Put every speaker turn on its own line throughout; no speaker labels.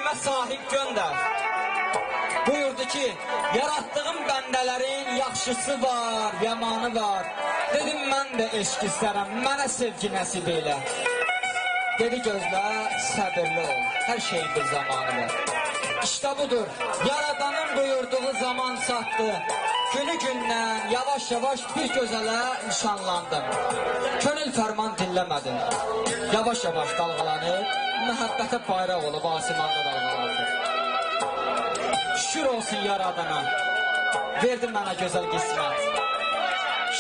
Qəlbimə sahib göndər. Buyurdu ki, yaratdığım bəndələrin yaxşısı var, yamanı var. Dedim, mən də eşq istərəm, mənə sevgi nəsib elə. Dedi, gözlə, səbirli ol, hər şeyin bir zamanı var. İşte budur, Yaradanın buyurduğu zaman çatdı. Günü gündən, yavaş yavaş bir gözələ nişanlandım. Könül fərman dinləmədim. Yavaş yavaş dalğalanıb, məhəbbətə bayraq olub asimanda dalğalandı. Şükür olsun Yaradana, verdi mənə gözəl qismət.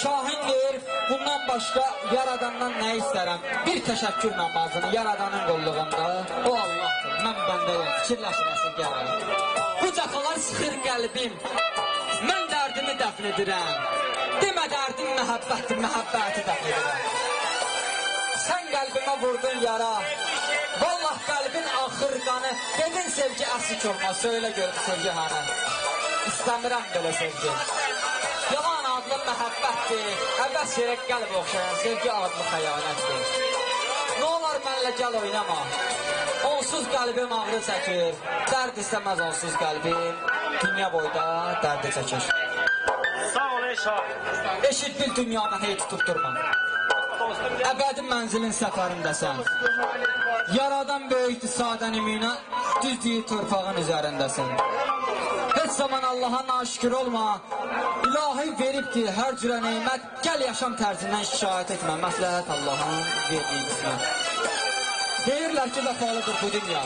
Şahin deyir, bundan başqa Yaradandan nə istərəm? Bir təşəkkür namazını Yaradanın qolluğunda, o Allahdır, mən bəndəyim, fikirləşməsin gələm. Bu cəfalar sıxır qəlbim, mən dərdimi dəfn edirəm. Demə dərdim məhəbbətdir, məhəbbəti dəfn edirəm. Sən qəlbimə vurdun yara, vallah qəlbin axır qanı. Dedin sevgi əsik olmaz, söylə gördü sevgi hanı. İstəmirəm belə sevgi. Yalan adlı məhəbbətdir, əbəs yerə qəlb oxşayan sevgi adlı xəyanətdir. Nə olar mənlə gəl oynama, onsuz qəlbim ağrı çəkir. Dərd istəməz onsuz qəlbim, dünya boyda dərdi çəkir.
Sağ ol Eşaq.
Eşit bil dünyada hey tutub durma. Əbədi mənzilin səfərindəsən. Yaradan böyükdür sadən iminə, düzdüyü torpağın üzərindəsən. Heç zaman Allaha naşükür olma. İlahi veribdir hər cürə neymət. Gəl yaşam tərzindən şikayət etmə. Məsləhət Allahın verdiyi qismət. Deyirlər ki, vəfalıdır bu dünya.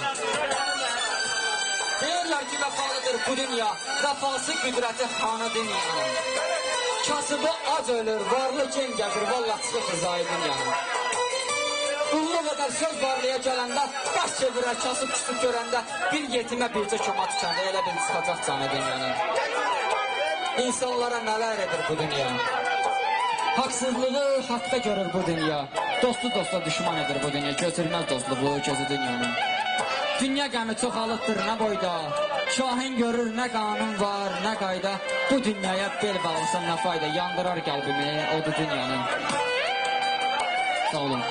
Deyirlər ki, vəfalıdır bu dünya. Vəfası qüdrəti xanı dünyanın. Kasıbı ac ölür, varlı gen gəzir, vallah çıxır zahidin yanı. Qullu qədər söz varlıya gələndə, baş çevirər, kasıb küçük görəndə, bir yetimə bircə köma tükəndə, elə bil çıxacaq canı dünyanın. İnsanlara nələr edir bu dünya? Haqsızlığı haqda görür bu dünya. Dostu dosta düşman edir bu dünya, götürməz dostluğu gözü dünyanın. Dünya qəmi çoxalıqdır nə boyda, şahin görür nə qanun var, nə qayda. Bu dünyaya bel bağlasan nə fayda, yandırar qəlbimi odu dünyanın. Sağ olun.